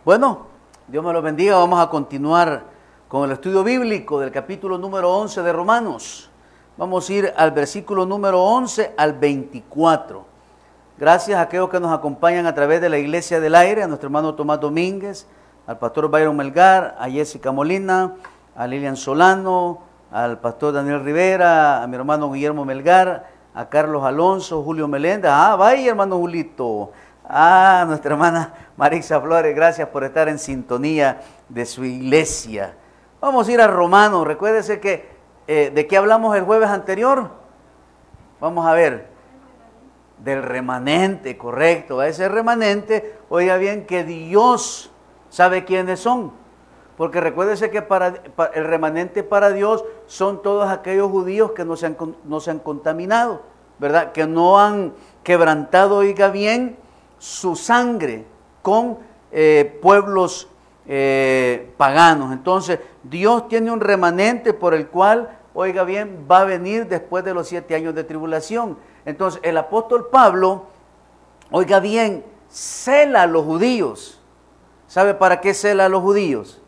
Bueno, Dios me lo bendiga. Vamos a continuar con el estudio bíblico del capítulo número 11 de Romanos. Vamos a ir al versículo número 11 al 24. Gracias a aquellos que nos acompañan a través de la Iglesia del Aire, a nuestro hermano Tomás Domínguez, al pastor Byron Melgar, a Jessica Molina, a Lilian Solano, al pastor Daniel Rivera, a mi hermano Guillermo Melgar, a Carlos Alonso, Julio Meléndez. Vaya hermano Julito. Nuestra hermana Marixa Flores, gracias por estar en sintonía de su iglesia. Vamos a ir a Romanos. Recuérdese que, ¿de qué hablamos el jueves anterior? Vamos a ver, del remanente, correcto. Ese remanente, oiga bien, que Dios sabe quiénes son. Porque recuérdese que el remanente para Dios son todos aquellos judíos que no se han contaminado, ¿verdad? Que no han quebrantado, oiga bien, su sangre con pueblos paganos. Entonces, Dios tiene un remanente por el cual, oiga bien, va a venir después de los 7 años de tribulación. Entonces, el apóstol Pablo, oiga bien, cela a los judíos. ¿Sabe para qué cela a los judíos?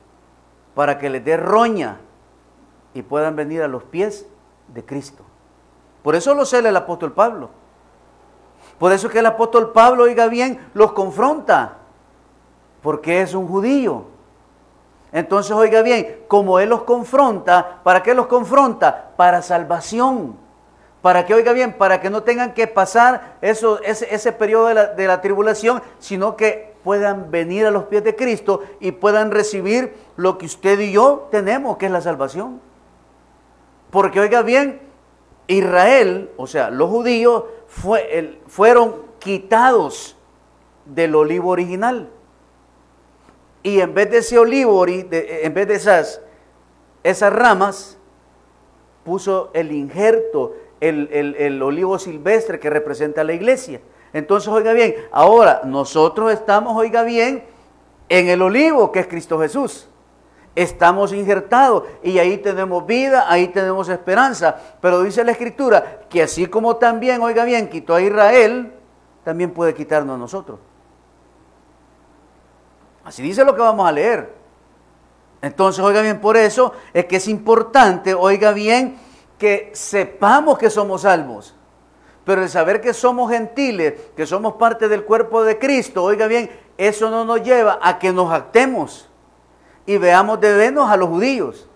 Para que les dé roña y puedan venir a los pies de Cristo. Por eso lo cela el apóstol Pablo. Por eso es que el apóstol Pablo, oiga bien, los confronta, porque es un judío. Entonces, oiga bien, como él los confronta, ¿para qué los confronta? Para salvación. Para que, oiga bien, para que no tengan que pasar ese periodo de la tribulación, sino que puedan venir a los pies de Cristo y puedan recibir lo que usted y yo tenemos, que es la salvación. Porque, oiga bien, Israel, o sea, los judíos, fueron quitados del olivo original. Y en vez de ese olivo, en vez de esas ramas, puso el injerto, el olivo silvestre que representa a la iglesia. Entonces, oiga bien, ahora nosotros estamos, oiga bien, en el olivo que es Cristo Jesús. Estamos injertados y ahí tenemos vida, ahí tenemos esperanza. Pero dice la Escritura que así como también, oiga bien, quitó a Israel, también puede quitarnos a nosotros. Así dice lo que vamos a leer. Entonces, oiga bien, por eso es que es importante, oiga bien, que sepamos que somos salvos. Pero el saber que somos gentiles, que somos parte del cuerpo de Cristo, oiga bien, eso no nos lleva a que nos jactemos y veamos de menos a los judíos.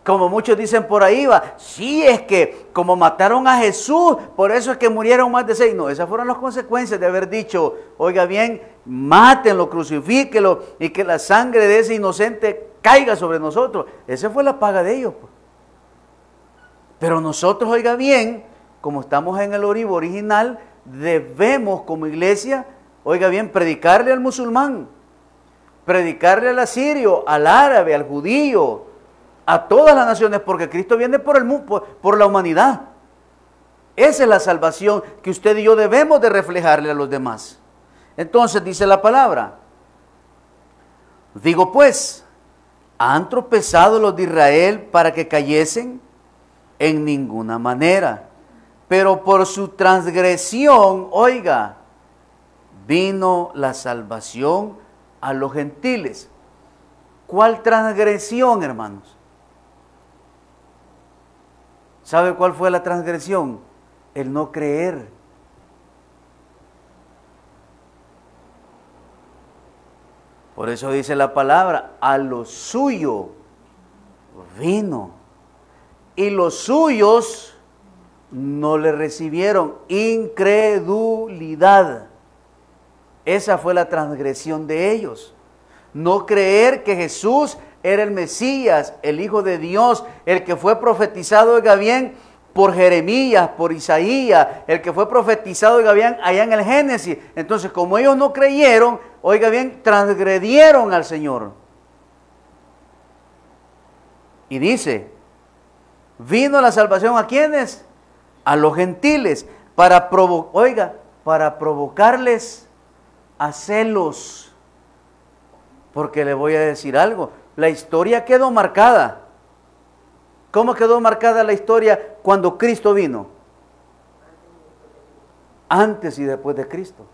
Como muchos dicen por ahí, sí, es que como mataron a Jesús, por eso es que murieron más de 6. No, esas fueron las consecuencias de haber dicho, oiga bien, mátenlo, crucifíquelo y que la sangre de ese inocente caiga sobre nosotros. Esa fue la paga de ellos. Pero nosotros, oiga bien, como estamos en el olivo original, debemos como iglesia, oiga bien, predicarle al musulmán, predicarle al asirio, al árabe, al judío, a todas las naciones, porque Cristo viene por la humanidad. Esa es la salvación que usted y yo debemos de reflejarle a los demás. Entonces dice la palabra, digo pues, ¿han tropezado los de Israel para que cayesen? En ninguna manera, pero por su transgresión, oiga, vino la salvación a los gentiles. ¿Cuál transgresión, hermanos? ¿Sabe cuál fue la transgresión? El no creer. Por eso dice la palabra, a lo suyo vino. Y los suyos no le recibieron. Incredulidad. Esa fue la transgresión de ellos. No creer que Jesús era el Mesías, el Hijo de Dios, el que fue profetizado, oiga bien, por Jeremías, por Isaías, el que fue profetizado, oiga bien, allá en el Génesis. Entonces, como ellos no creyeron, oiga bien, transgredieron al Señor. Y dice, vino la salvación ¿a quiénes? A los gentiles, para provocarles a celos. Porque le voy a decir algo, la historia quedó marcada. ¿Cómo quedó marcada la historia cuando Cristo vino? Antes y después de Cristo.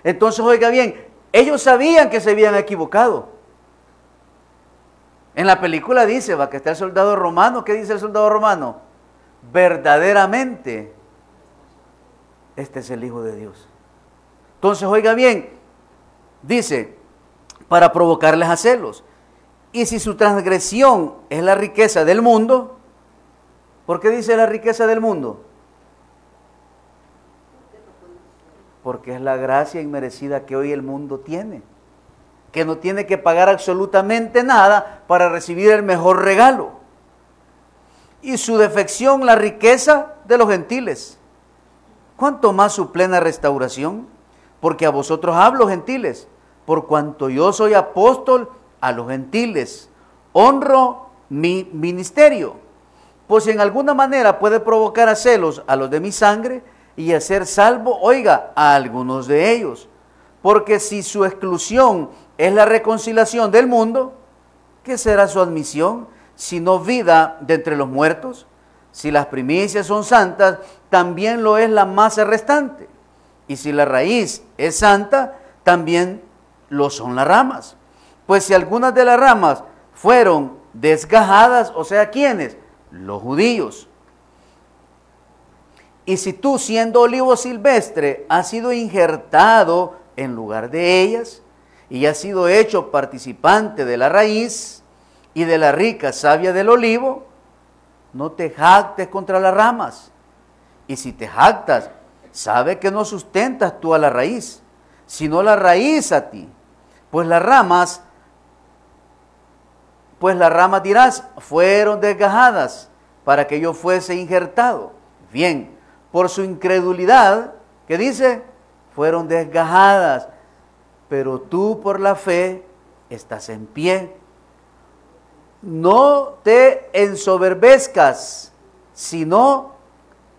Entonces, oiga bien, Ellos sabían que se habían equivocado. En la película dice, va, que está el soldado romano. ¿Qué dice el soldado romano? Verdaderamente, este es el Hijo de Dios. Entonces, oiga bien, dice, para provocarles a celos. Y si su transgresión es la riqueza del mundo, ¿por qué dice la riqueza del mundo? Porque es la gracia inmerecida que hoy el mundo tiene, que no tiene que pagar absolutamente nada para recibir el mejor regalo. Y su defección, la riqueza de los gentiles. ¿Cuánto más su plena restauración? Porque a vosotros hablo, gentiles, por cuanto yo soy apóstol a los gentiles, honro mi ministerio. Pues si en alguna manera puede provocar a celos a los de mi sangre y hacer salvo, oiga, a algunos de ellos. Porque si su exclusión es la reconciliación del mundo, ¿qué será su admisión? Sino vida de entre los muertos. Si las primicias son santas, también lo es la masa restante. Y si la raíz es santa, también lo son las ramas. Pues si algunas de las ramas fueron desgajadas, o sea, ¿quiénes? Los judíos. Y si tú, siendo olivo silvestre, has sido injertado en lugar de ellas, y has sido hecho participante de la raíz y de la rica savia del olivo, no te jactes contra las ramas. Y si te jactas, sabe que no sustentas tú a la raíz, sino la raíz a ti. Pues las ramas dirás, fueron desgajadas para que yo fuese injertado. Bien, por su incredulidad, ¿qué dice? Fueron desgajadas, pero tú por la fe estás en pie. No te ensoberbezcas, sino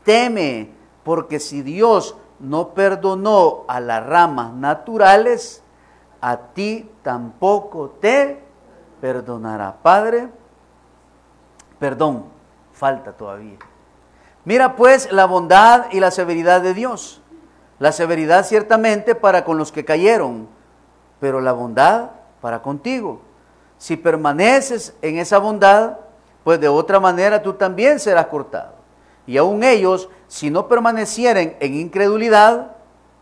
teme, porque si Dios no perdonó a las ramas naturales, a ti tampoco te perdonará. Padre, perdón, falta todavía. Mira pues la bondad y la severidad de Dios. La severidad ciertamente para con los que cayeron, pero la bondad para contigo. Si permaneces en esa bondad, pues de otra manera tú también serás cortado. Y aun ellos, si no permanecieren en incredulidad,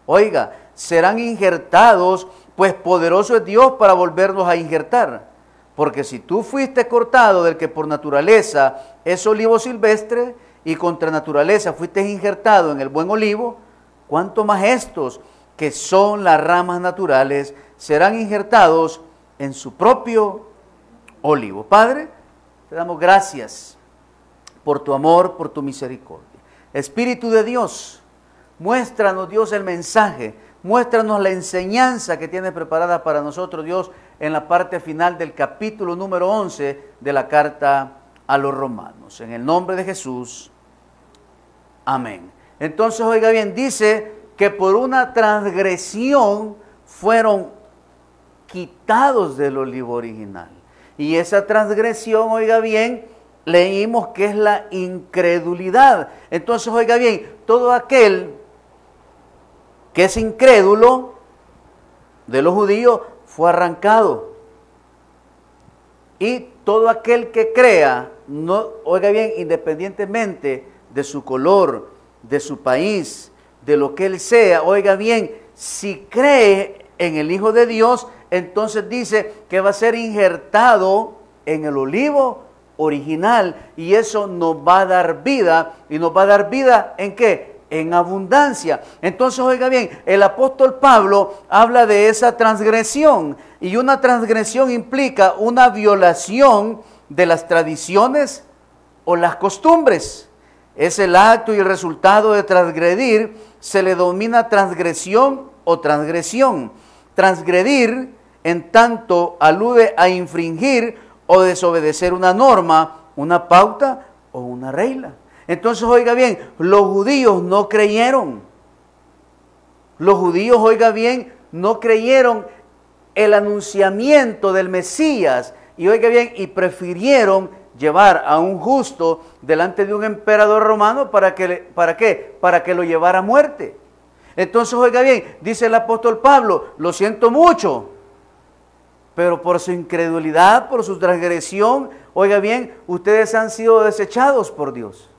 oiga, serán injertados, pues poderoso es Dios para volverlos a injertar. Porque si tú fuiste cortado del que por naturaleza es olivo silvestre, y contra naturaleza fuiste injertado en el buen olivo, ¿cuánto más estos, que son las ramas naturales, serán injertados en su propio olivo? Padre, te damos gracias por tu amor, por tu misericordia. Espíritu de Dios, muéstranos, Dios, el mensaje, muéstranos la enseñanza que tienes preparada para nosotros, Dios, en la parte final del capítulo número 11 de la carta a los romanos. En el nombre de Jesús, amén. Entonces, oiga bien, dice que por una transgresión fueron quitados del olivo original. Y esa transgresión, oiga bien, leímos que es la incredulidad. Entonces, oiga bien, todo aquel que es incrédulo de los judíos fue arrancado. Y todo aquel que crea, no, oiga bien, independientemente de su color, de su país, de lo que él sea, oiga bien, si cree en el Hijo de Dios, entonces dice que va a ser injertado en el olivo original, y eso nos va a dar vida. ¿Y nos va a dar vida en qué? En abundancia. Entonces, oiga bien, el apóstol Pablo habla de esa transgresión, y una transgresión implica una violación de las tradiciones o las costumbres. Es el acto y el resultado de transgredir, se le denomina transgresión o transgresión. Transgredir, en tanto, alude a infringir o desobedecer una norma, una pauta o una regla. Entonces, oiga bien, los judíos no creyeron. Los judíos, oiga bien, no creyeron el anunciamiento del Mesías. Y oiga bien, y prefirieron llevar a un justo delante de un emperador romano para que lo llevara a muerte. Entonces, oiga bien, dice el apóstol Pablo, lo siento mucho, pero por su incredulidad, por su transgresión, oiga bien, ustedes han sido desechados por Dios.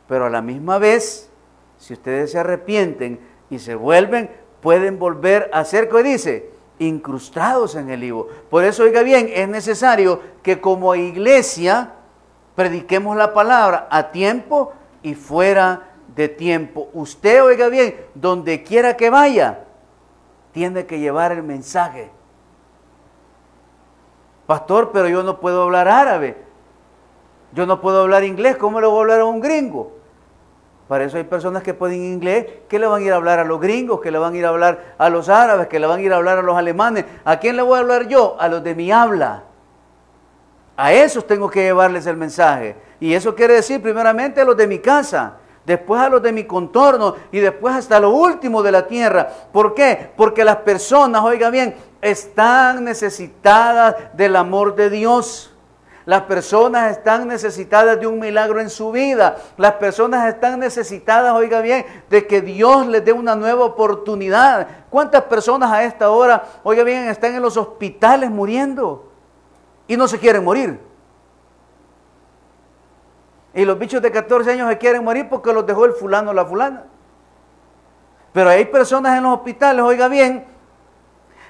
Pero a la misma vez, si ustedes se arrepienten y se vuelven, pueden volver a ser, ¿qué dice? Incrustados en el higo. Por eso, oiga bien, es necesario que como iglesia prediquemos la palabra a tiempo y fuera de tiempo. Usted, oiga bien, donde quiera que vaya, tiene que llevar el mensaje. Pastor, pero yo no puedo hablar árabe, yo no puedo hablar inglés, ¿cómo le voy a hablar a un gringo? Para eso hay personas que pueden inglés, que le van a ir a hablar a los gringos, que le van a ir a hablar a los árabes, que le van a ir a hablar a los alemanes. ¿A quién le voy a hablar yo? A los de mi habla. A esos tengo que llevarles el mensaje. Y eso quiere decir primeramente a los de mi casa, después a los de mi contorno y después hasta lo último de la tierra. ¿Por qué? Porque las personas, oiga bien, están necesitadas del amor de Dios. Las personas están necesitadas de un milagro en su vida. Las personas están necesitadas, oiga bien, de que Dios les dé una nueva oportunidad. ¿Cuántas personas a esta hora, oiga bien, están en los hospitales muriendo y no se quieren morir? Y los bichos de 14 años se quieren morir porque los dejó el fulano o la fulana. Pero hay personas en los hospitales, oiga bien,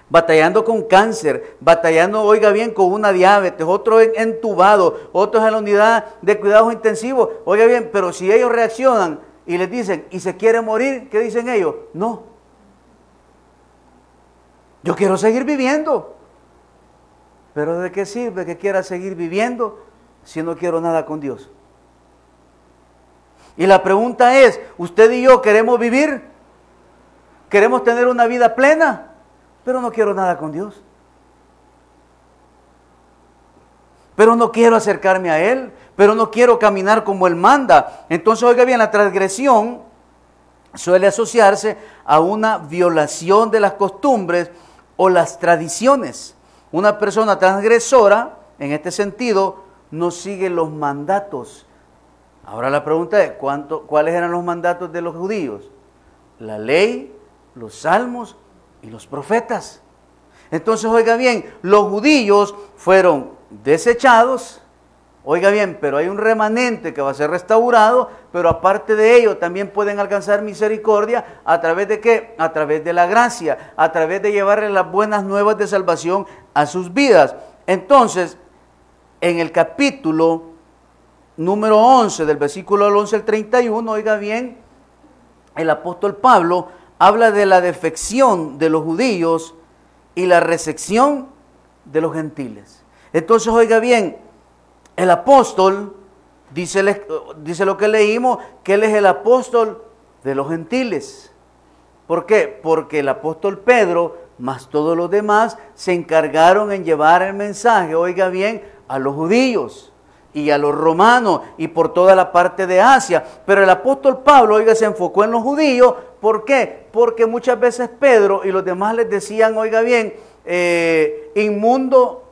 batallando con cáncer, batallando, oiga bien, con una diabetes, otros entubados, otros en la unidad de cuidados intensivos, oiga bien, pero si ellos reaccionan y les dicen, ¿y se quiere morir? ¿Qué dicen ellos? No. Yo quiero seguir viviendo. Pero ¿de qué sirve que quiera seguir viviendo si no quiero nada con Dios? Y la pregunta es, ¿usted y yo queremos vivir? ¿Queremos tener una vida plena? Pero no quiero nada con Dios. Pero no quiero acercarme a Él. Pero no quiero caminar como Él manda. Entonces, oiga bien, la transgresión suele asociarse a una violación de las costumbres o las tradiciones. Una persona transgresora, en este sentido, no sigue los mandatos. Ahora la pregunta es, ¿cuáles eran los mandatos de los judíos? La ley, los salmos y los profetas. Entonces, oiga bien, los judíos fueron desechados, oiga bien, pero hay un remanente que va a ser restaurado, pero aparte de ello también pueden alcanzar misericordia, ¿a través de qué? A través de la gracia, a través de llevarle las buenas nuevas de salvación a sus vidas. Entonces, en el capítulo número 11, del versículo 11 al 31, oiga bien, el apóstol Pablo habla de la defección de los judíos y la recepción de los gentiles. Entonces, oiga bien, el apóstol, dice lo que leímos, que él es el apóstol de los gentiles. ¿Por qué? Porque el apóstol Pedro, más todos los demás, se encargaron en llevar el mensaje, oiga bien, a los judíos y a los romanos y por toda la parte de Asia. Pero el apóstol Pablo, oiga, se enfocó en los judíos. ¿Por qué? Porque muchas veces Pedro y los demás les decían, oiga bien, inmundo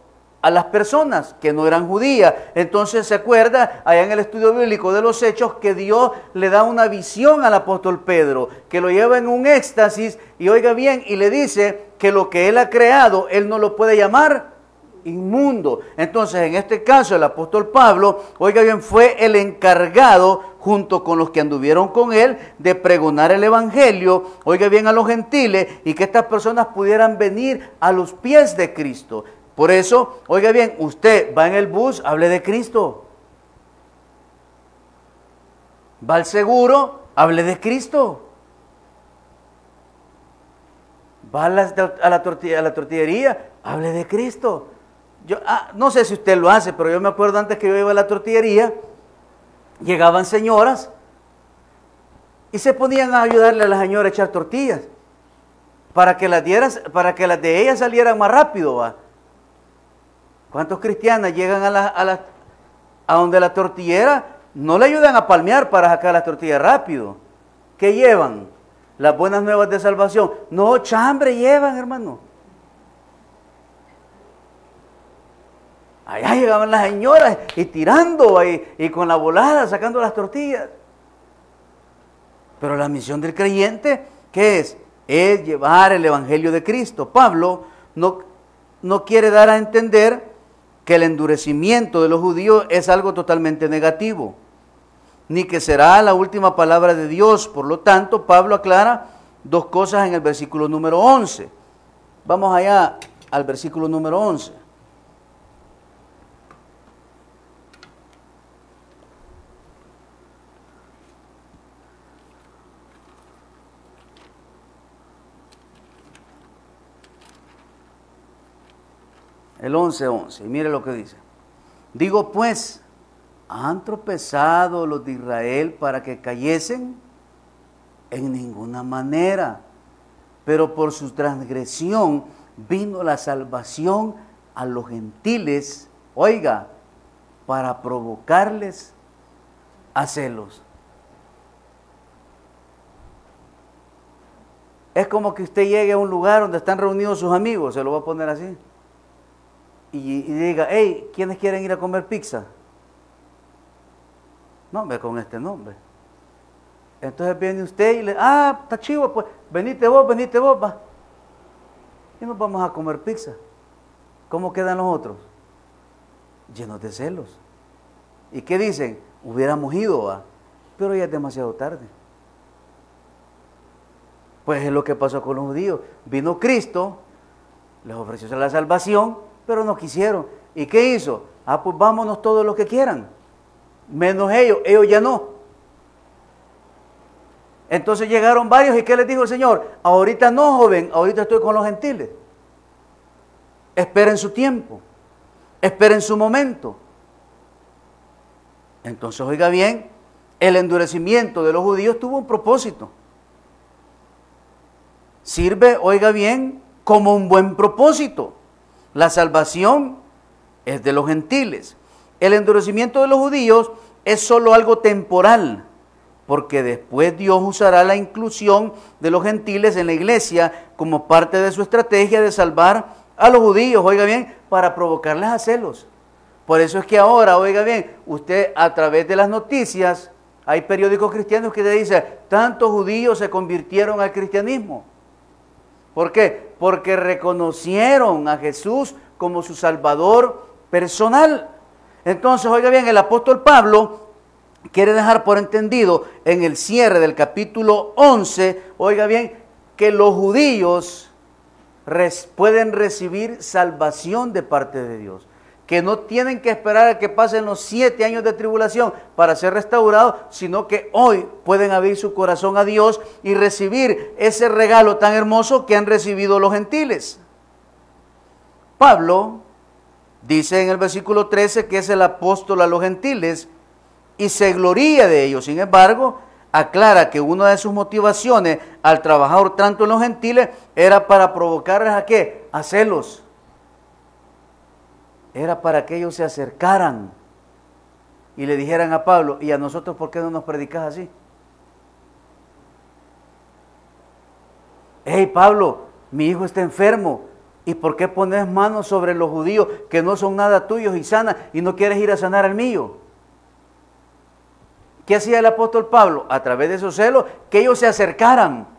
a las personas que no eran judías. Entonces se acuerda allá en el estudio bíblico de los Hechos que Dios le da una visión al apóstol Pedro, que lo lleva en un éxtasis y oiga bien, y le dice que lo que él ha creado, él no lo puede llamar inmundo. Entonces, en este caso, el apóstol Pablo, oiga bien, fue el encargado, junto con los que anduvieron con él, de pregonar el evangelio, oiga bien, a los gentiles, y que estas personas pudieran venir a los pies de Cristo. Por eso, oiga bien, usted va en el bus, hable de Cristo. Va al seguro, hable de Cristo. Va a la tortillería, hable de Cristo. Yo no sé si usted lo hace, pero yo me acuerdo antes que yo iba a la tortillería, llegaban señoras y se ponían a ayudarle a la señora a echar tortillas para que las de ellas salieran más rápido, ¿va? ¿Cuántos cristianos llegan a donde la tortillera no le ayudan a palmear para sacar las tortillas rápido? ¿Qué llevan? Las buenas nuevas de salvación. No, chambre llevan, hermano. Allá llegaban las señoras y tirando y con la volada sacando las tortillas. Pero la misión del creyente, ¿Qué es? Es llevar el Evangelio de Cristo. Pablo no quiere dar a entender que el endurecimiento de los judíos es algo totalmente negativo, ni que será la última palabra de Dios. Por lo tanto, Pablo aclara dos cosas en el versículo número 11. Vamos allá al versículo número 11. El 11:11, y mire lo que dice. Digo pues, ¿han tropezado los de Israel para que cayesen? En ninguna manera, pero por su transgresión vino la salvación a los gentiles, oiga, para provocarles a celos. Es como que usted llegue a un lugar donde están reunidos sus amigos, se lo voy a poner así, y diga, hey, ¿quiénes quieren ir a comer pizza? Nombre con este nombre. Entonces viene usted y le, está chivo, pues, venite vos, va. Y nos vamos a comer pizza. ¿Cómo quedan los otros? Llenos de celos. ¿Y qué dicen? Hubiéramos ido, ¿va? Pero ya es demasiado tarde. Pues es lo que pasó con los judíos. Vino Cristo, les ofreció la salvación, pero no quisieron. ¿Y qué hizo? Pues vámonos todos los que quieran. Menos ellos ya no. Entonces llegaron varios y ¿qué les dijo el Señor? Ahorita no, joven, ahorita estoy con los gentiles. Esperen su tiempo, esperen su momento. Entonces, oiga bien, el endurecimiento de los judíos tuvo un propósito. Sirve, oiga bien, como un buen propósito. La salvación es de los gentiles. El endurecimiento de los judíos es solo algo temporal, porque después Dios usará la inclusión de los gentiles en la iglesia como parte de su estrategia de salvar a los judíos, oiga bien, para provocarles a celos. Por eso es que ahora, oiga bien, usted a través de las noticias, hay periódicos cristianos que te dicen, tantos judíos se convirtieron al cristianismo. ¿Por qué? Porque reconocieron a Jesús como su Salvador personal. Entonces, oiga bien, el apóstol Pablo quiere dejar por entendido en el cierre del capítulo 11, oiga bien, que los judíos pueden recibir salvación de parte de Dios, que no tienen que esperar a que pasen los 7 años de tribulación para ser restaurados, sino que hoy pueden abrir su corazón a Dios y recibir ese regalo tan hermoso que han recibido los gentiles. Pablo dice en el versículo 13 que es el apóstol a los gentiles y se gloría de ellos. Sin embargo, aclara que una de sus motivaciones al trabajar tanto en los gentiles era para provocarles ¿a qué? A celos. Era para que ellos se acercaran y le dijeran a Pablo, ¿y a nosotros por qué no nos predicas así? Hey Pablo, mi hijo está enfermo, ¿y por qué pones manos sobre los judíos que no son nada tuyos y sanas y no quieres ir a sanar al mío? ¿Qué hacía el apóstol Pablo? A través de esos celos, que ellos se acercaran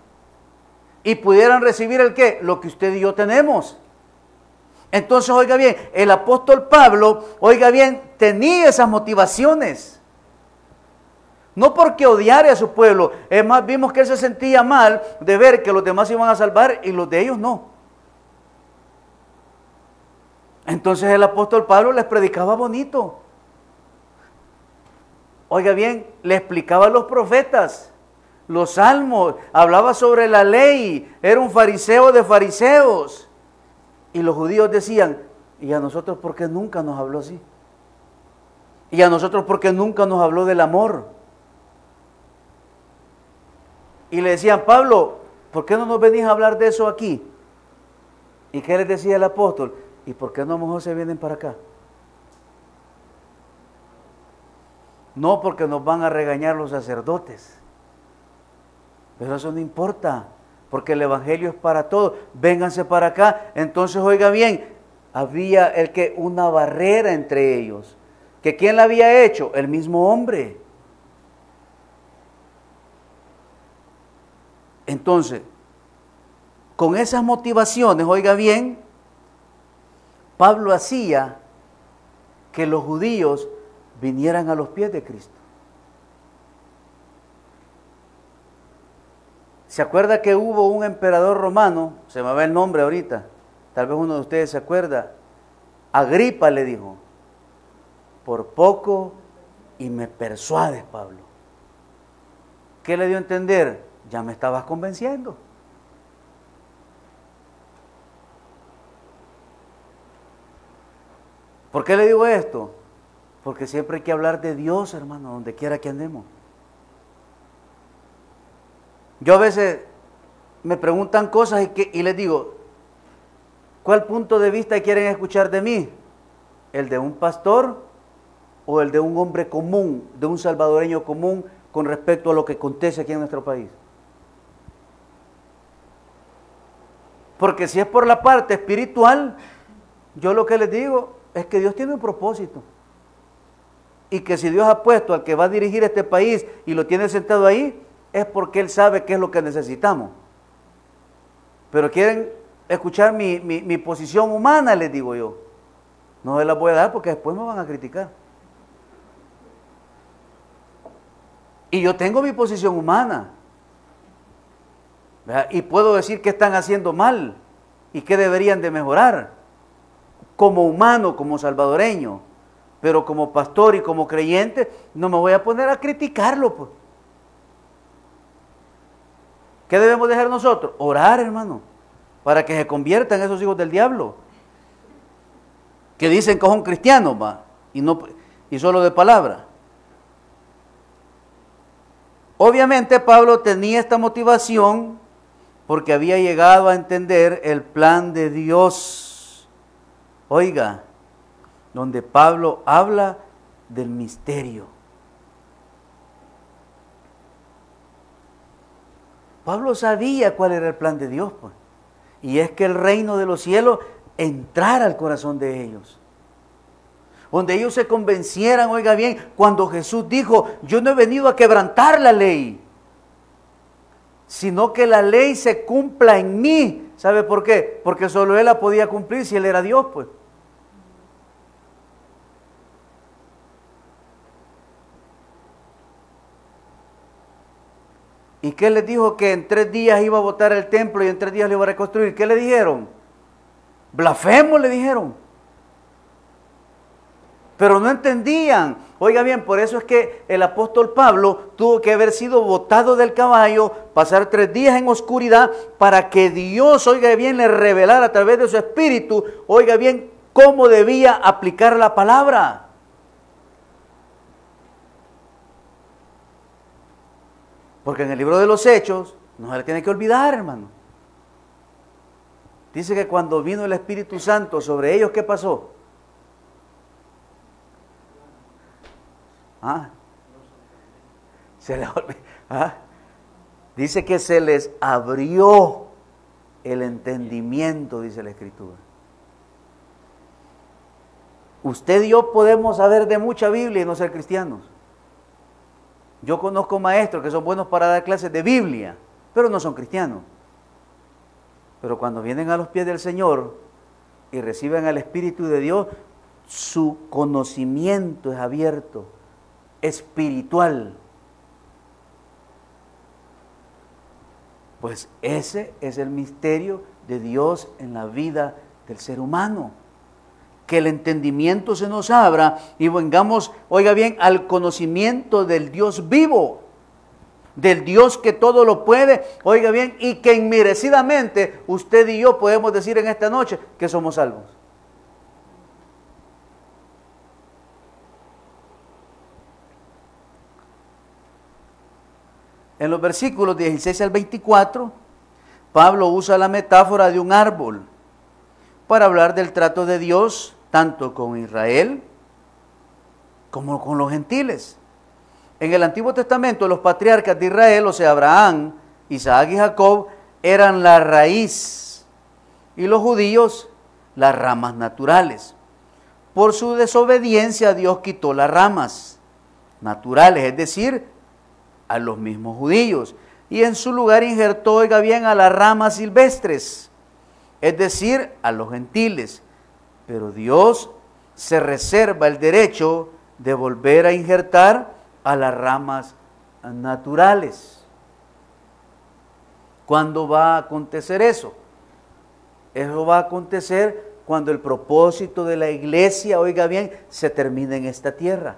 y pudieran recibir el qué, lo que usted y yo tenemos. Entonces, oiga bien, el apóstol Pablo, oiga bien, tenía esas motivaciones. No porque odiara a su pueblo, es más, vimos que él se sentía mal de ver que los demás iban a salvar y los de ellos no. Entonces el apóstol Pablo les predicaba bonito. Oiga bien, le explicaba a los profetas, los salmos, hablaba sobre la ley, era un fariseo de fariseos. Y los judíos decían, ¿y a nosotros por qué nunca nos habló así? ¿Y a nosotros por qué nunca nos habló del amor? Y le decían, Pablo, ¿por qué no nos venís a hablar de eso aquí? ¿Y qué les decía el apóstol? ¿Y por qué no mejor se vienen para acá? No, porque nos van a regañar los sacerdotes. Pero eso no importa, porque el evangelio es para todos. Vénganse para acá. Entonces, oiga bien, había una barrera entre ellos. ¿Que quién la había hecho? El mismo hombre. Entonces, con esas motivaciones, oiga bien, Pablo hacía que los judíos vinieran a los pies de Cristo. ¿Se acuerda que hubo un emperador romano? Se me va el nombre ahorita. Tal vez uno de ustedes se acuerda. Agripa le dijo, por poco y me persuades, Pablo. ¿Qué le dio a entender? Ya me estabas convenciendo. ¿Por qué le digo esto? Porque siempre hay que hablar de Dios, hermano, donde quiera que andemos. Yo a veces me preguntan cosas y les digo, ¿cuál punto de vista quieren escuchar de mí? ¿El de un pastor o el de un hombre común, de un salvadoreño común con respecto a lo que acontece aquí en nuestro país? Porque si es por la parte espiritual, yo lo que les digo es que Dios tiene un propósito. Y que si Dios ha puesto al que va a dirigir este país y lo tiene sentado ahí, es porque Él sabe qué es lo que necesitamos. Pero quieren escuchar mi posición humana, les digo yo. No se la voy a dar porque después me van a criticar. Y yo tengo mi posición humana. ¿Verdad? Y puedo decir qué están haciendo mal y qué deberían de mejorar. Como humano, como salvadoreño. Pero como pastor y como creyente, no me voy a poner a criticarlo, pues. ¿Qué debemos dejar nosotros? Orar, hermano, para que se conviertan esos hijos del diablo, que dicen que son cristianos, va, y solo de palabra. Obviamente Pablo tenía esta motivación porque había llegado a entender el plan de Dios. Oiga, donde Pablo habla del misterio. Pablo sabía cuál era el plan de Dios, pues. Y es que el reino de los cielos entrara al corazón de ellos. Donde ellos se convencieran, oiga bien, cuando Jesús dijo, yo no he venido a quebrantar la ley, sino que la ley se cumpla en mí. ¿Sabe por qué? Porque solo Él la podía cumplir si Él era Dios, pues. ¿Y qué les dijo? Que en 3 días iba a botar el templo y en 3 días lo iba a reconstruir. ¿Qué le dijeron? Blasfemo, le dijeron. Pero no entendían. Oiga bien, por eso es que el apóstol Pablo tuvo que haber sido botado del caballo, pasar 3 días en oscuridad, para que Dios, oiga bien, le revelara a través de su espíritu, oiga bien, cómo debía aplicar la palabra. Porque en el libro de los Hechos, no se le tiene que olvidar, hermano. Dice que cuando vino el Espíritu Santo sobre ellos, ¿qué pasó? Se les olvidó. Dice que se les abrió el entendimiento, dice la Escritura. Usted y yo podemos saber de mucha Biblia y no ser cristianos. Yo conozco maestros que son buenos para dar clases de Biblia, pero no son cristianos. Pero cuando vienen a los pies del Señor y reciben al Espíritu de Dios, su conocimiento es abierto, espiritual. Pues ese es el misterio de Dios en la vida del ser humano. Que el entendimiento se nos abra y vengamos, oiga bien, al conocimiento del Dios vivo, del Dios que todo lo puede, oiga bien, y que inmerecidamente usted y yo podemos decir en esta noche que somos salvos. En los versículos 16 al 24, Pablo usa la metáfora de un árbol para hablar del trato de Dios tanto con Israel como con los gentiles. En el Antiguo Testamento los patriarcas de Israel, o sea, Abraham, Isaac y Jacob, eran la raíz y los judíos las ramas naturales. Por su desobediencia Dios quitó las ramas naturales, es decir, a los mismos judíos. y en su lugar injertó, oiga bien, a las ramas silvestres, es decir, a los gentiles. Pero Dios se reserva el derecho de volver a injertar a las ramas naturales. ¿Cuándo va a acontecer eso? Eso va a acontecer cuando el propósito de la iglesia, oiga bien, se termine en esta tierra.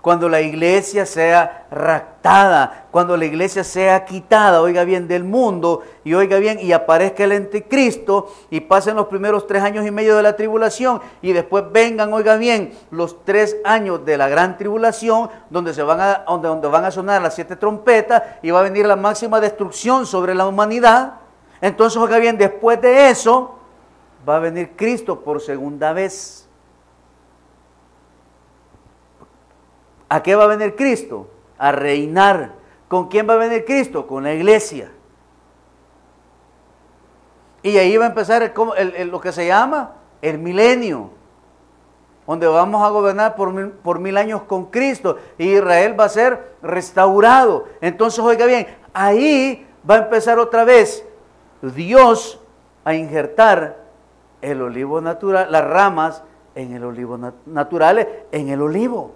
Cuando la iglesia sea raptada, cuando la iglesia sea quitada, oiga bien, del mundo, y oiga bien, y aparezca el anticristo, y pasen los primeros 3 años y medio de la tribulación, y después vengan, oiga bien, los 3 años de la gran tribulación, donde van a sonar las 7 trompetas, y va a venir la máxima destrucción sobre la humanidad. Entonces, oiga bien, después de eso, va a venir Cristo por segunda vez. ¿A qué va a venir Cristo? A reinar. ¿Con quién va a venir Cristo? Con la iglesia. Y ahí va a empezar lo que se llama el milenio, donde vamos a gobernar por 1000 años con Cristo, y Israel va a ser restaurado. Entonces, oiga bien, ahí va a empezar otra vez Dios a injertar el olivo natural, las ramas en el olivo naturales, en el olivo.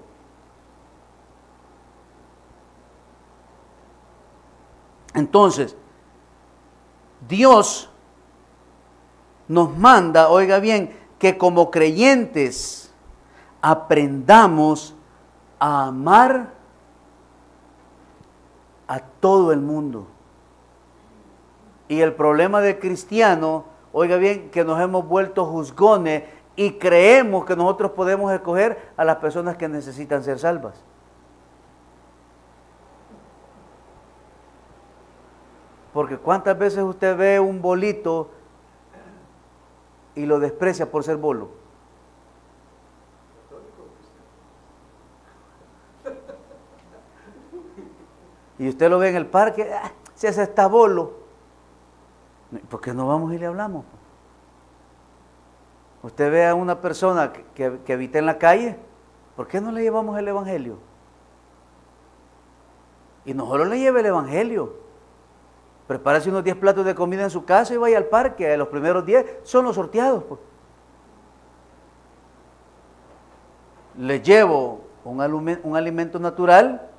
Entonces, Dios nos manda, oiga bien, que como creyentes aprendamos a amar a todo el mundo. Y el problema del cristiano, oiga bien, que nos hemos vuelto juzgones y creemos que nosotros podemos escoger a las personas que necesitan ser salvas. Porque ¿cuántas veces usted ve un bolito y lo desprecia por ser bolo? Y usted lo ve en el parque, si ese está bolo, ¿por qué no vamos y le hablamos? Usted ve a una persona que habita en la calle, ¿por qué no le llevamos el evangelio? Y no solo le lleve el evangelio, prepárese unos 10 platos de comida en su casa y vaya al parque. Los primeros 10 son los sorteados. Le llevo un alimento natural,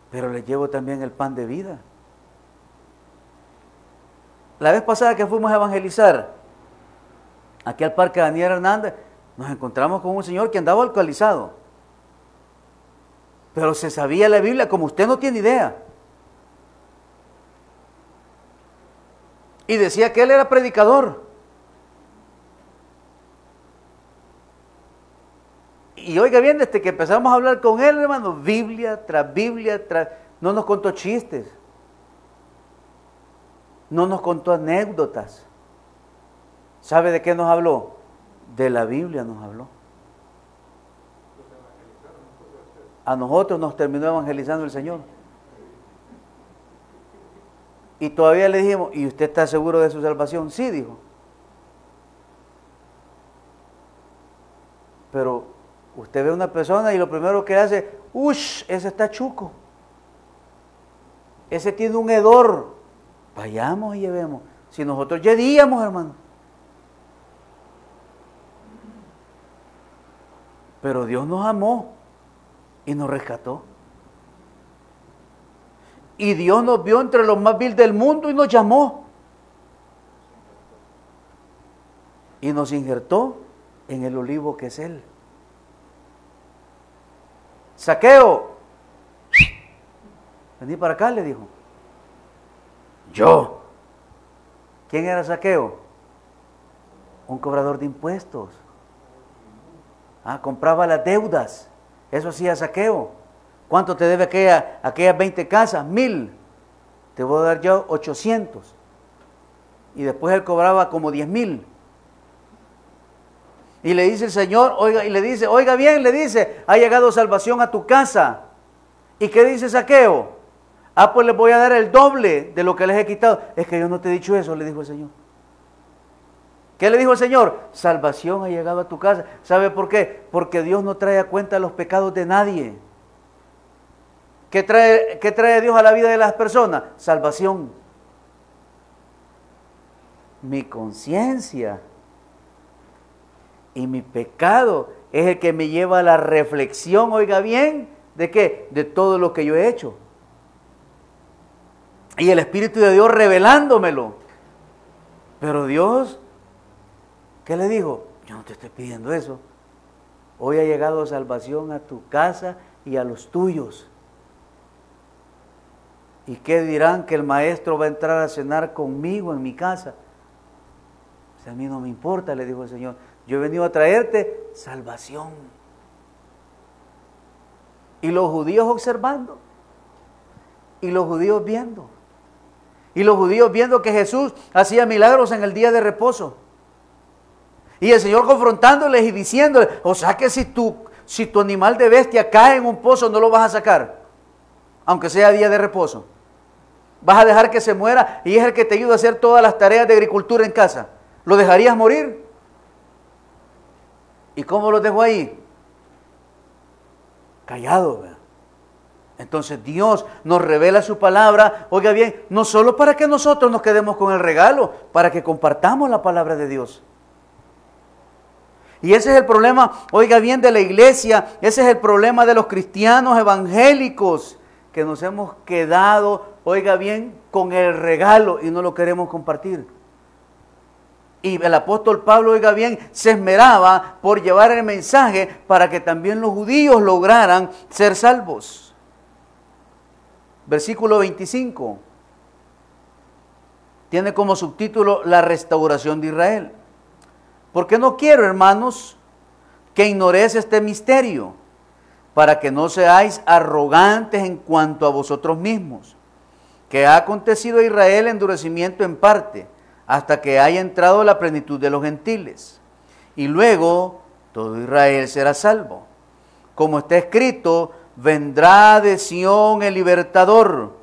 pero le llevo también el pan de vida. La vez pasada que fuimos a evangelizar aquí al parque Daniel Hernández, nos encontramos con un señor que andaba alcoholizado, pero se sabía la Biblia como usted no tiene idea. Y decía que él era predicador. Y oiga bien, desde que empezamos a hablar con él, hermano, Biblia, no nos contó chistes. No nos contó anécdotas. ¿Sabe de qué nos habló? De la Biblia nos habló. A nosotros nos terminó evangelizando el Señor. Y todavía le dijimos, ¿y usted está seguro de su salvación? Sí, dijo. Pero usted ve a una persona y lo primero que hace, ¡ush! Ese está chuco. Ese tiene un hedor. Vayamos y llevemos. Si nosotros ya díamos, hermano. Pero Dios nos amó y nos rescató. Y Dios nos vio entre los más vil del mundo y nos llamó. Y nos injertó en el olivo que es Él. Zaqueo, vení para acá, le dijo. Yo. ¿Quién era Zaqueo? Un cobrador de impuestos. Compraba las deudas. Eso hacía Zaqueo. ¿Cuánto te debe aquellas 20 casas? 1000. Te voy a dar yo 800. Y después él cobraba como 10,000. Y le dice el Señor, oiga bien, le dice, ha llegado salvación a tu casa. ¿Y qué dice Zaqueo? Pues les voy a dar el doble de lo que les he quitado. Es que yo no te he dicho eso, le dijo el Señor. ¿Qué le dijo el Señor? Salvación ha llegado a tu casa. ¿Sabe por qué? Porque Dios no trae a cuenta los pecados de nadie. qué trae Dios a la vida de las personas? Salvación. Mi conciencia y mi pecado es el que me lleva a la reflexión, oiga bien, ¿de qué? De todo lo que yo he hecho. Y el Espíritu de Dios revelándomelo. Pero Dios, ¿qué le dijo? Yo no te estoy pidiendo eso. Hoy ha llegado salvación a tu casa y a los tuyos. ¿Y qué dirán? Que el maestro va a entrar a cenar conmigo en mi casa. Pues a mí no me importa, le dijo el Señor. Yo he venido a traerte salvación. Y los judíos observando. Y los judíos viendo. Y los judíos viendo que Jesús hacía milagros en el día de reposo. Y el Señor confrontándoles y diciéndoles, o sea que si tu animal de bestia cae en un pozo, no lo vas a sacar, aunque sea día de reposo. Vas a dejar que se muera y es el que te ayuda a hacer todas las tareas de agricultura en casa. ¿Lo dejarías morir? ¿Y cómo lo dejó ahí? Callado, ¿verdad? Entonces Dios nos revela su palabra, oiga bien, no solo para que nosotros nos quedemos con el regalo, para que compartamos la palabra de Dios. Y ese es el problema, oiga bien, de la iglesia, ese es el problema de los cristianos evangélicos, que nos hemos quedado, oiga bien, con el regalo y no lo queremos compartir. Y el apóstol Pablo, oiga bien, se esmeraba por llevar el mensaje para que también los judíos lograran ser salvos. Versículo 25. Tiene como subtítulo la restauración de Israel. Porque no quiero, hermanos, que ignoréis este misterio, para que no seáis arrogantes en cuanto a vosotros mismos, que ha acontecido a Israel endurecimiento en parte, hasta que haya entrado la plenitud de los gentiles. Y luego todo Israel será salvo. Como está escrito, vendrá de Sión el libertador,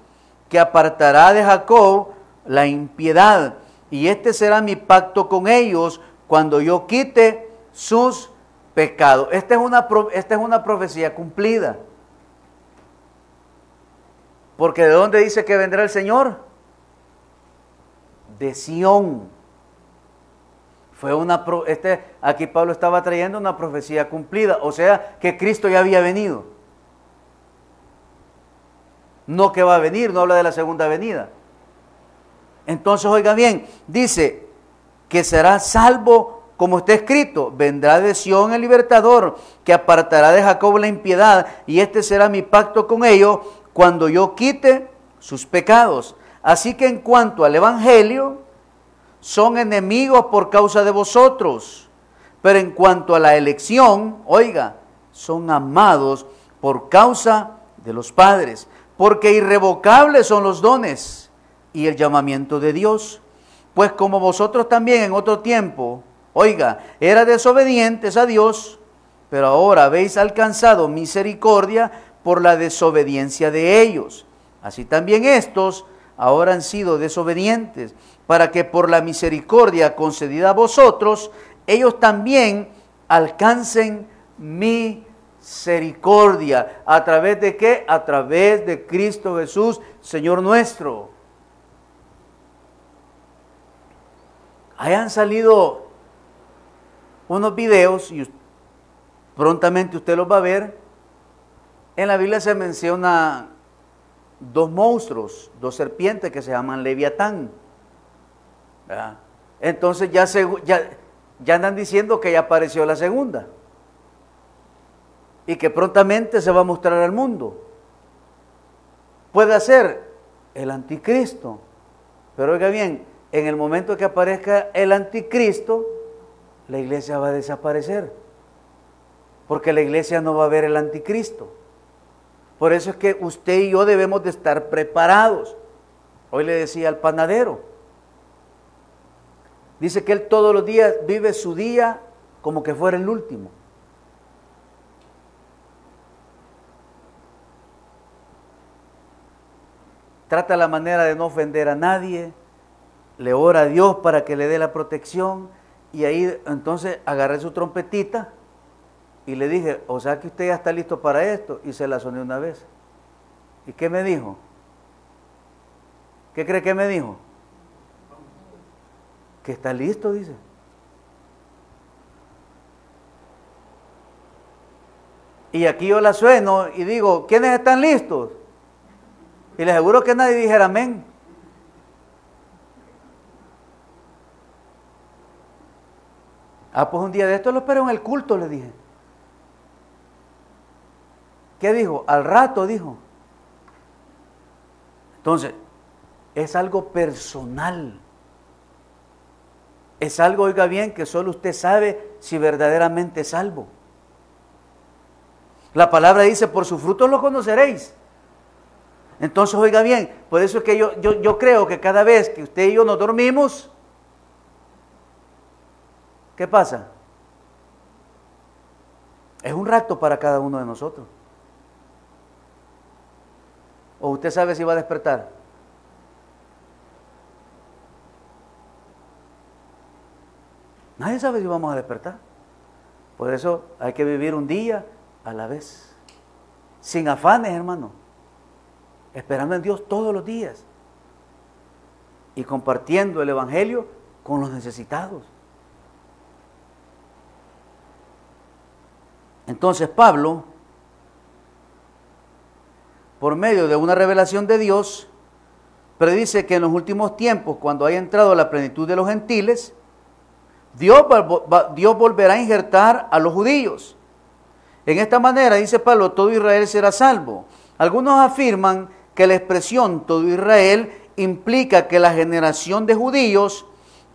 que apartará de Jacob la impiedad. Y este será mi pacto con ellos cuando yo quite sus pecados. Esta es una profecía cumplida. Porque ¿de dónde dice que vendrá el Señor? De Sión. Aquí Pablo estaba trayendo una profecía cumplida, o sea que Cristo ya había venido. No que va a venir, no habla de la segunda venida. Entonces, oiga bien, dice que será salvo como está escrito, vendrá de Sión el libertador, que apartará de Jacob la impiedad, y este será mi pacto con ellos cuando yo quite sus pecados. Así que en cuanto al evangelio, son enemigos por causa de vosotros, pero en cuanto a la elección, oiga, son amados por causa de los padres, porque irrevocables son los dones y el llamamiento de Dios. Pues como vosotros también en otro tiempo, oiga, eran desobedientes a Dios, pero ahora habéis alcanzado misericordia por la desobediencia de ellos. Así también estos ahora han sido desobedientes, para que por la misericordia concedida a vosotros, ellos también alcancen misericordia. ¿A través de qué? A través de Cristo Jesús, Señor nuestro. Hayan salido unos videos, y prontamente usted los va a ver. En la Biblia se menciona dos monstruos, dos serpientes que se llaman Leviatán. ¿Verdad? Entonces ya andan diciendo que ya apareció la segunda y que prontamente se va a mostrar al mundo. Puede ser el anticristo, pero oiga bien, en el momento que aparezca el anticristo, la iglesia va a desaparecer, porque la iglesia no va a ver el anticristo. Por eso es que usted y yo debemos de estar preparados. Hoy le decía al panadero, dice que él todos los días vive su día como que fuera el último. Trata la manera de no ofender a nadie, le ora a Dios para que le dé la protección, y ahí entonces agarré su trompetita y le dije, o sea que usted ya está listo para esto, y se la soné una vez. ¿Y qué me dijo? ¿Qué cree que me dijo? Que está listo, dice. Y aquí yo la sueno y digo, ¿quiénes están listos? Y les aseguro que nadie dijera amén. Ah, pues un día de esto lo espero en el culto, le dije. ¿Qué dijo? Al rato dijo. Entonces, es algo personal. Es algo, oiga bien, que solo usted sabe si verdaderamente es salvo. La palabra dice, por sus frutos los conoceréis. Entonces, oiga bien, por eso es que yo creo que cada vez que usted y yo nos dormimos, ¿qué pasa? Es un rapto para cada uno de nosotros. ¿O usted sabe si va a despertar? Nadie sabe si vamos a despertar. Por eso hay que vivir un día a la vez. Sin afanes, hermano. Esperando en Dios todos los días. Y compartiendo el Evangelio con los necesitados. Entonces Pablo, por medio de una revelación de Dios, predice que en los últimos tiempos, cuando haya entrado la plenitud de los gentiles, Dios volverá a injertar a los judíos. En esta manera, dice Pablo, todo Israel será salvo. Algunos afirman que la expresión todo Israel implica que la generación de judíos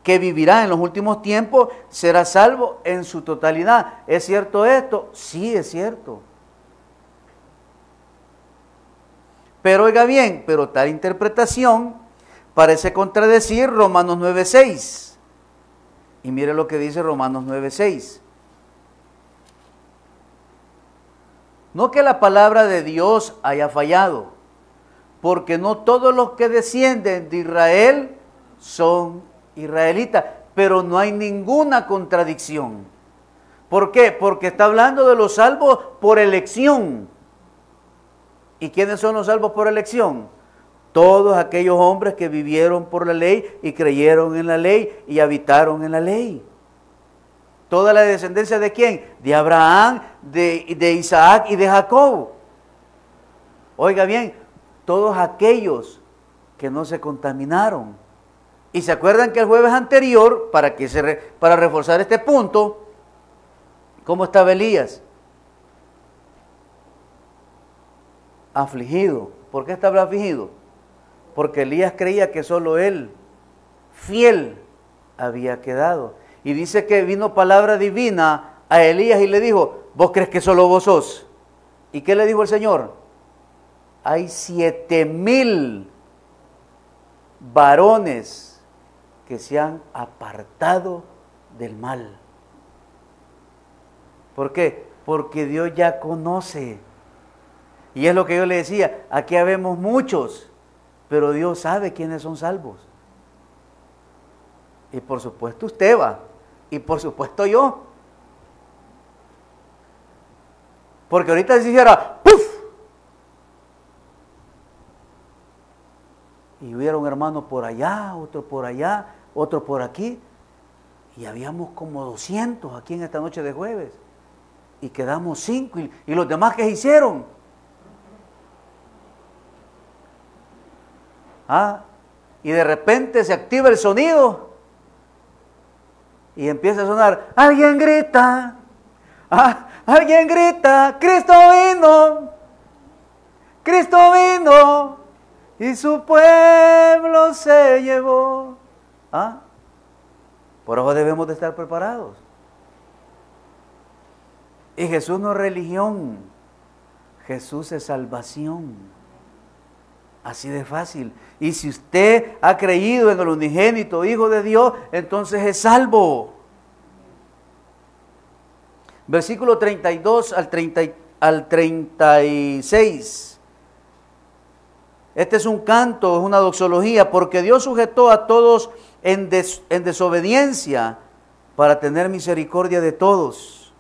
que vivirá en los últimos tiempos será salvo en su totalidad. ¿Es cierto esto? Sí, es cierto. Pero oiga bien, pero tal interpretación parece contradecir Romanos 9:6. Y mire lo que dice Romanos 9:6. No que la palabra de Dios haya fallado, porque no todos los que descienden de Israel son israelitas, pero no hay ninguna contradicción. ¿Por qué? Porque está hablando de los salvos por elección. ¿Y quiénes son los salvos por elección? Todos aquellos hombres que vivieron por la ley y creyeron en la ley y habitaron en la ley. Toda la descendencia de ¿quién? De Abraham, de Isaac y de Jacob. Oiga bien, todos aquellos que no se contaminaron. Y se acuerdan que el jueves anterior, para reforzar este punto, ¿cómo estaba Elías? Afligido. ¿Por qué estaba afligido? Porque Elías creía que solo él, fiel, había quedado. Y dice que vino palabra divina a Elías y le dijo, ¿vos crees que solo vos sos? ¿Y qué le dijo el Señor? Hay 7,000 varones que se han apartado del mal. ¿Por qué? Porque Dios ya conoce. Y es lo que yo le decía, aquí habemos muchos, pero Dios sabe quiénes son salvos. Y por supuesto usted va, y por supuesto yo. Porque ahorita si dijera, ¡puf! Y hubiera un hermano por allá, otro por aquí, y habíamos como 200 aquí en esta noche de jueves, y quedamos 5, y los demás ¿qué hicieron? Y de repente se activa el sonido y empieza a sonar, alguien grita, alguien grita, Cristo vino y su pueblo se llevó. Por eso debemos de estar preparados. Y Jesús no es religión, Jesús es salvación. Así de fácil. Y si usted ha creído en el unigénito Hijo de Dios, entonces es salvo. Versículo 32 al 36. Este es un canto, es una doxología, porque Dios sujetó a todos en desobediencia para tener misericordia de todos.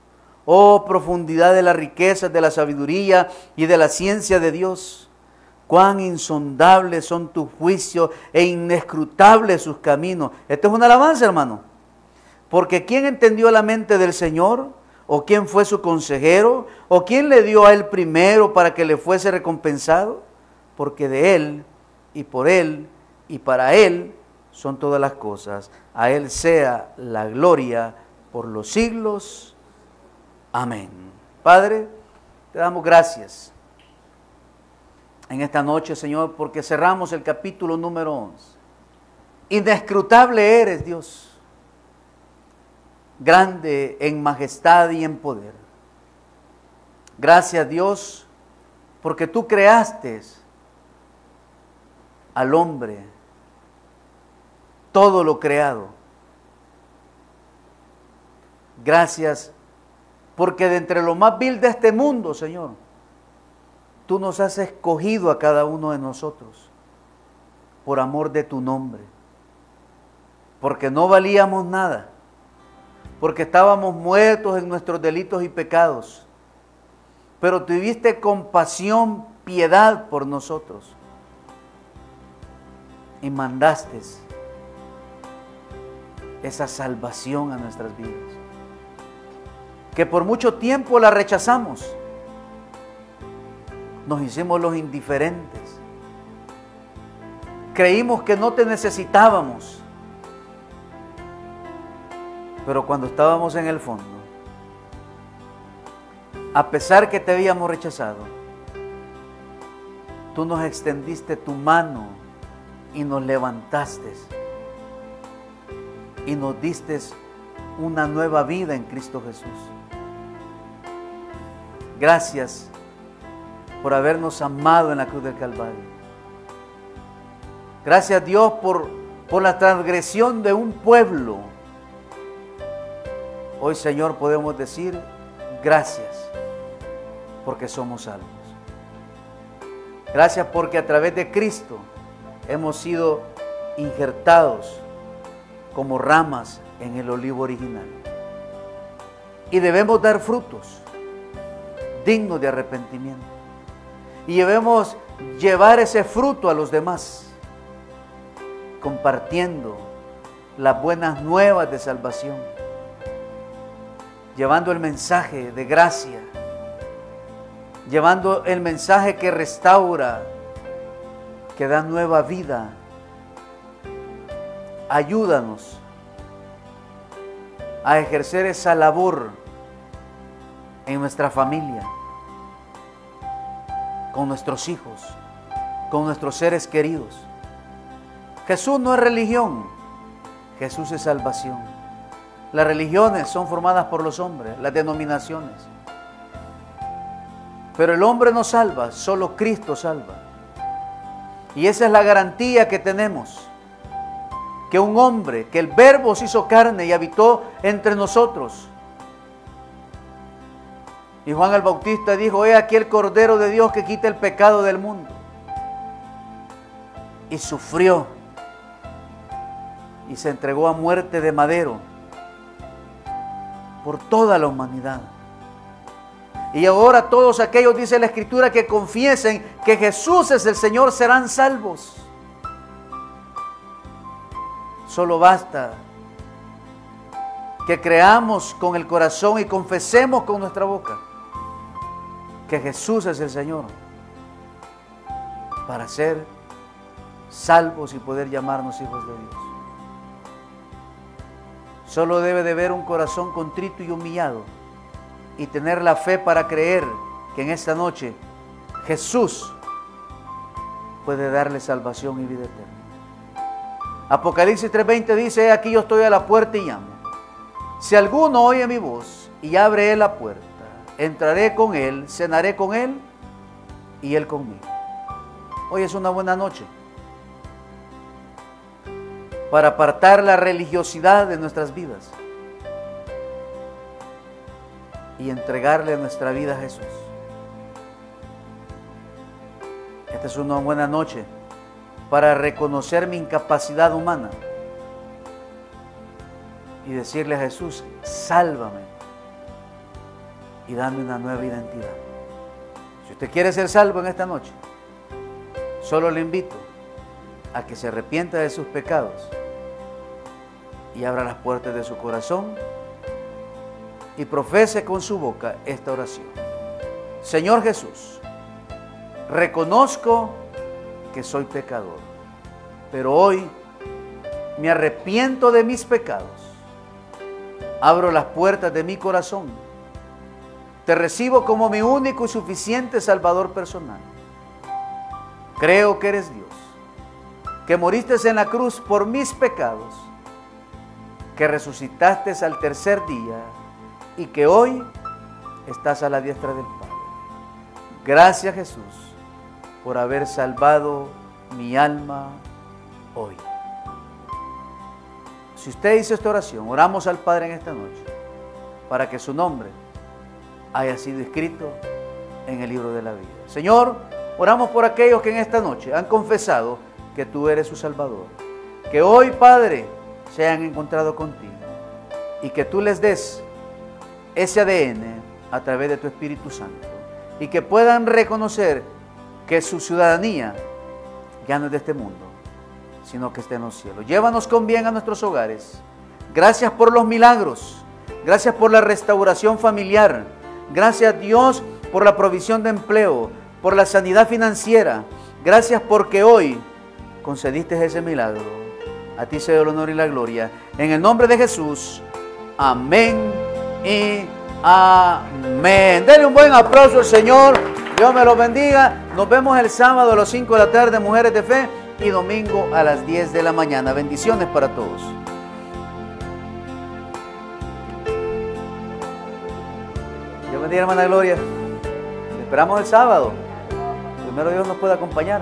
Oh, profundidad de las riquezas, de la sabiduría y de la ciencia de Dios. cuán insondables son tus juicios e inescrutables sus caminos. Esto es una alabanza, hermano. Porque ¿quién entendió la mente del Señor? ¿O quién fue su consejero? ¿O quién le dio a él primero para que le fuese recompensado? Porque de él, y por él, y para él son todas las cosas. A él sea la gloria por los siglos. Amén. Padre, te damos gracias en esta noche, Señor, porque cerramos el capítulo número 11. Inescrutable eres, Dios. Grande en majestad y en poder. Gracias, Dios, porque tú creaste al hombre, todo lo creado. Gracias, porque de entre lo más vil de este mundo, Señor, tú nos has escogido a cada uno de nosotros por amor de tu nombre, porque no valíamos nada, porque estábamos muertos en nuestros delitos y pecados, pero tuviste compasión, piedad por nosotros y mandaste esa salvación a nuestras vidas, que por mucho tiempo la rechazamos. Nos hicimos los indiferentes. Creímos que no te necesitábamos. Pero cuando estábamos en el fondo, a pesar que te habíamos rechazado, tú nos extendiste tu mano y nos levantaste y nos diste una nueva vida en Cristo Jesús. Gracias por habernos amado en la cruz del Calvario. Gracias, Dios, por la transgresión de un pueblo. Hoy, Señor, podemos decir gracias porque somos salvos. Gracias porque a través de Cristo hemos sido injertados como ramas en el olivo original. Y debemos dar frutos dignos de arrepentimiento. Y debemos llevar ese fruto a los demás, compartiendo las buenas nuevas de salvación, llevando el mensaje de gracia, llevando el mensaje que restaura, que da nueva vida. Ayúdanos a ejercer esa labor en nuestra familia, con nuestros hijos, con nuestros seres queridos. Jesús no es religión, Jesús es salvación. Las religiones son formadas por los hombres, las denominaciones. Pero el hombre no salva, solo Cristo salva. Y esa es la garantía que tenemos, que un hombre, que el Verbo se hizo carne y habitó entre nosotros. Y Juan el Bautista dijo: he aquí el Cordero de Dios que quita el pecado del mundo. Y sufrió y se entregó a muerte de madero por toda la humanidad. Y ahora todos aquellos, dice la Escritura, que confiesen que Jesús es el Señor, serán salvos. Solo basta que creamos con el corazón y confesemos con nuestra boca que Jesús es el Señor para ser salvos y poder llamarnos hijos de Dios. Solo debe de haber un corazón contrito y humillado y tener la fe para creer que en esta noche Jesús puede darle salvación y vida eterna. Apocalipsis 3:20 dice: aquí yo estoy a la puerta y llamo. Si alguno oye mi voz y abre él la puerta, entraré con él, cenaré con él y él conmigo. Hoy es una buena noche para apartar la religiosidad de nuestras vidas y entregarle nuestra vida a Jesús. Esta es una buena noche para reconocer mi incapacidad humana y decirle a Jesús: sálvame y dame una nueva identidad. Si usted quiere ser salvo en esta noche, Solo le invito a que se arrepienta de sus pecados y abra las puertas de su corazón y profese con su boca esta oración. Señor Jesús, reconozco que soy pecador, pero hoy me arrepiento de mis pecados. Abro las puertas de mi corazón. Te recibo como mi único y suficiente Salvador personal. Creo que eres Dios, que moriste en la cruz por mis pecados, que resucitaste al tercer día y que hoy estás a la diestra del Padre. Gracias, Jesús, por haber salvado mi alma hoy. Si usted hizo esta oración, oramos al Padre en esta noche para que su nombre haya sido escrito en el libro de la vida. Señor, oramos por aquellos que en esta noche han confesado que tú eres su Salvador. Que hoy, Padre, se hayan encontrado contigo y que tú les des ese ADN a través de tu Espíritu Santo y que puedan reconocer que su ciudadanía ya no es de este mundo, sino que está en los cielos. Llévanos con bien a nuestros hogares. Gracias por los milagros. Gracias por la restauración familiar. Gracias, Dios, por la provisión de empleo, por la sanidad financiera. Gracias porque hoy concediste ese milagro. A ti sea el honor y la gloria. En el nombre de Jesús. Amén y amén. Denle un buen aplauso al Señor. Dios me lo bendiga. Nos vemos el sábado a las 5 de la tarde, Mujeres de Fe, y domingo a las 10 de la mañana. Bendiciones para todos. Dios bendiga, hermana Gloria. Te esperamos el sábado. Primero Dios nos puede acompañar.